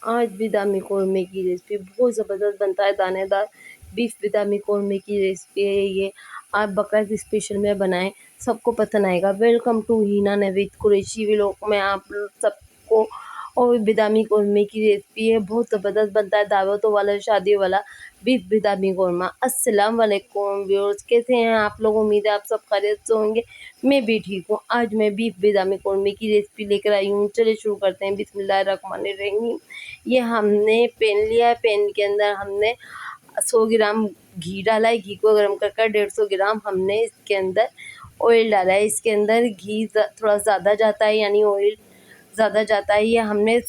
आज बादामी कौरमे की रेसिपी बहुत ज़बरदस्त बनता है, दानेदार बीफ बादामी कौरमे की रेसिपी है ये। आप बकरीद स्पेशल में बनाएं, सबको पसंद आएगा। Welcome to Heena Naveed Qureshi vlog में आप सबको। और बादामी कौरमे की रेसिपी है, बहुत ज़बरदस्त बनता है, दावतों वाला, शादियों वाला बीफ बादामी कौरमा। अस्सलाम वालेकुम व्यूअर्स, कैसे हैं आप लोग? उम्मीद है आप सब खैरियत से होंगे। मैं भी ठीक हूँ। आज मैं बीफ बादामी कौरमे की रेसिपी लेकर आई हूँ। चलिए शुरू करते हैं। बिस्मिल्लाहिर्रहमानिर्रहीम। ये हमने पैन लिया है, पैन के अंदर हमने 100 ग्राम घी डाला है। घी को गर्म कर 150 ग्राम हमने इसके अंदर ऑयल डाला है। इसके अंदर घी थोड़ा ज़्यादा जाता है, यानी ऑयल ज़्यादा जाता है। ये हमने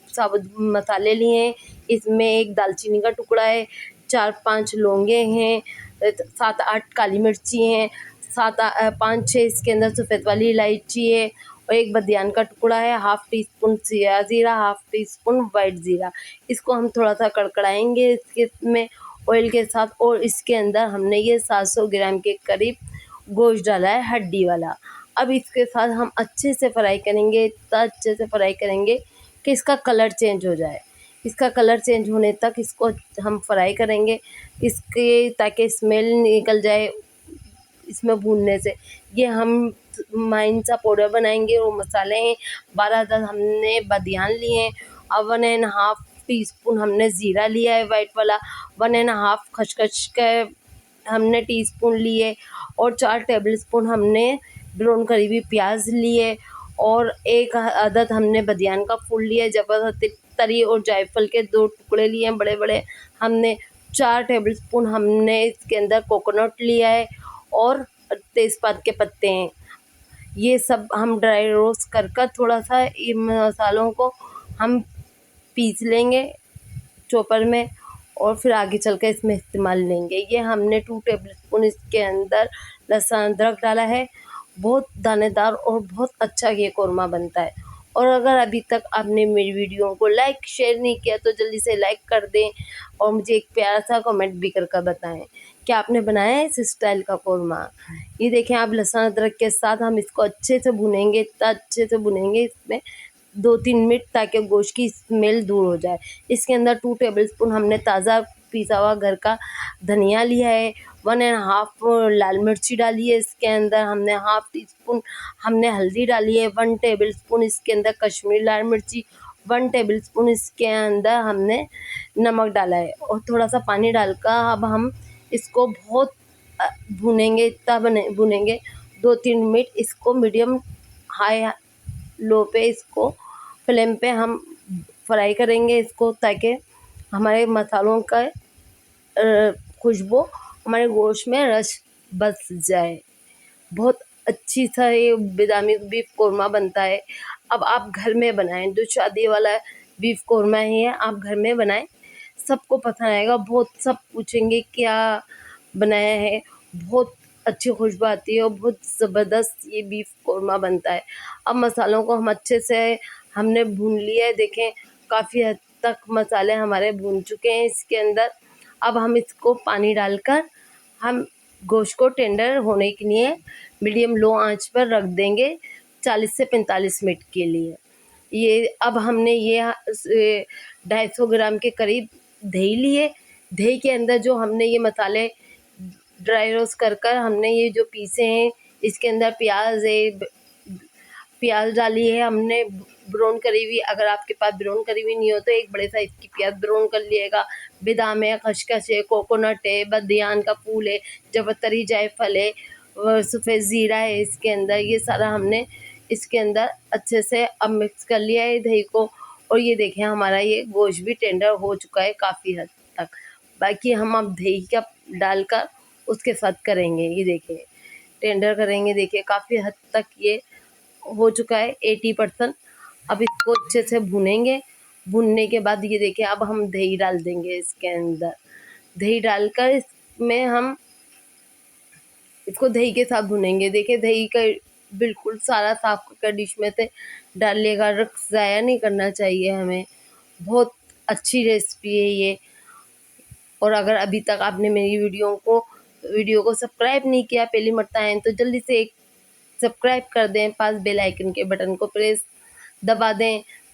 साबुत मसाले लिए हैं। इसमें एक दालचीनी का टुकड़ा है, 4-5 लौंगे हैं, 7-8 काली मिर्ची हैं, 5-6 इसके अंदर सफ़ेद वाली इलायची है, और एक बदियान का टुकड़ा है, हाफ़ टी स्पून ज़ीरा, हाफ़ टी स्पून वाइट ज़ीरा। इसको हम थोड़ा सा कड़कड़ाएंगे इसके में ऑयल के साथ। और इसके अंदर हमने ये 700 ग्राम के करीब गोश्त डाला है, हड्डी वाला। अब इसके साथ हम अच्छे से फ्राई करेंगे, इतना अच्छे से फ्राई करेंगे कि इसका कलर चेंज हो जाए। इसका कलर चेंज होने तक इसको हम फ्राई करेंगे, इसके ताकि स्मेल निकल जाए इसमें भूनने से। ये हम माइन सा पाउडर बनाएंगे। वो मसाले हैं, 12-10 हमने बदियान लिए हैं, और 1.5 टी स्पून हमने ज़ीरा लिया है वाइट वाला, 1.5 खसखस का हमने टीस्पून लिए, और 4 टेबल स्पून हमने ब्राउन करी हुई प्याज लिए, और एक अदद हमने बदियान का फूल लिया, ज़बरदस्ती तरी और जायफल के 2 टुकड़े लिए हैं बड़े बड़े हमने। 4 टेबल स्पून हमने इसके अंदर कोकोनट लिया है, और तेज़पात के पत्ते हैं। ये सब हम ड्राई रोस्ट कर थोड़ा सा इन मसालों को हम पीस लेंगे चॉपर में, और फिर आगे चल कर इसमें इस्तेमाल लेंगे। ये हमने 2 टेबल स्पून इसके अंदर लहसुन अदरक डाला है। बहुत दानेदार और बहुत अच्छा ये कौरमा बनता है। और अगर अभी तक आपने मेरी वीडियो को लाइक शेयर नहीं किया तो जल्दी से लाइक कर दें, और मुझे एक प्यारा सा कमेंट भी कर बताएं कि आपने बनाया है इस स्टाइल का कौरमा। ये देखें आप, लहसुन अदरक के साथ हम इसको अच्छे से भुनेंगे, इतना अच्छे से भुनेंगे इसमें 2-3 मिनट, ताकि गोश्त की स्मेल दूर हो जाए। इसके अंदर 2 टेबल स्पून हमने ताज़ा पिसा हुआ घर का धनिया लिया है, 1.5 लाल मिर्ची डाली है। इसके अंदर हमने हाफ़ टी स्पून हमने हल्दी डाली है, 1 टेबल स्पून इसके अंदर कश्मीरी लाल मिर्ची, 1 टेबल स्पून इसके अंदर हमने नमक डाला है, और थोड़ा सा पानी डालकर अब हम इसको बहुत भुनेंगे, इतना भुनेंगे 2-3 मिनट। इसको मीडियम हाई लो पे इसको फ्लेम पे हम फ्राई करेंगे इसको, ताकि हमारे मसालों का खुशबू हमारे गोश्त में रस बस जाए। बहुत अच्छी सा ये बादामी बीफ कौरमा बनता है। अब आप घर में बनाएं, जो शादी वाला बीफ कौरमा है ये आप घर में बनाएं, सबको पसंद आएगा। बहुत सब पूछेंगे क्या बनाया है, बहुत अच्छी खुशबू आती है, और बहुत ज़बरदस्त ये बीफ कौरमा बनता है। अब मसालों को हम अच्छे से हमने भून लिया है, देखें काफ़ी हद तक मसाले हमारे भून चुके हैं इसके अंदर। अब हम इसको पानी डालकर हम गोश्त को टेंडर होने के लिए मीडियम लो आंच पर रख देंगे 40 से 45 मिनट के लिए। ये अब हमने ये 250 ग्राम के करीब दही लिए। दही के अंदर जो हमने ये मसाले ड्राई रोस्ट कर हमने ये जो पीसे हैं, इसके अंदर प्याज है, प्याज डाली है हमने ब्राउन करी हुई। अगर आपके पास ब्राउन करी हुई नहीं हो तो एक बड़े साइज़ की प्याज ब्राउन कर लिएगा। बादाम है, खसखस है, कोकोनट है, बदियान का फूल है, जवतरी जायफल है, सफ़ेद ज़ीरा है इसके अंदर। ये सारा हमने इसके अंदर अच्छे से अब मिक्स कर लिया है दही को। और ये देखें हमारा ये गोश्त भी टेंडर हो चुका है काफ़ी हद तक। बाकी हम अब दही का डालकर उसके साथ करेंगे। ये देखिए टेंडर करेंगे, देखिए काफ़ी हद तक ये हो चुका है 80%। अब इसको अच्छे से भुनेंगे। भुनने के बाद ये देखिए अब हम दही डाल देंगे इसके अंदर। दही डालकर इसमें हम इसको दही के साथ भुनेंगे। देखिए दही का बिल्कुल सारा साफ कर डिश में से डाल लेगा, रख ज़ाया नहीं करना चाहिए हमें। बहुत अच्छी रेसिपी है ये। और अगर अभी तक आपने मेरी वीडियो को सब्सक्राइब नहीं किया, पहली मरता है, तो जल्दी से एक सब्सक्राइब कर दें, पास बेल आइकन के बटन को प्रेस दबा दें,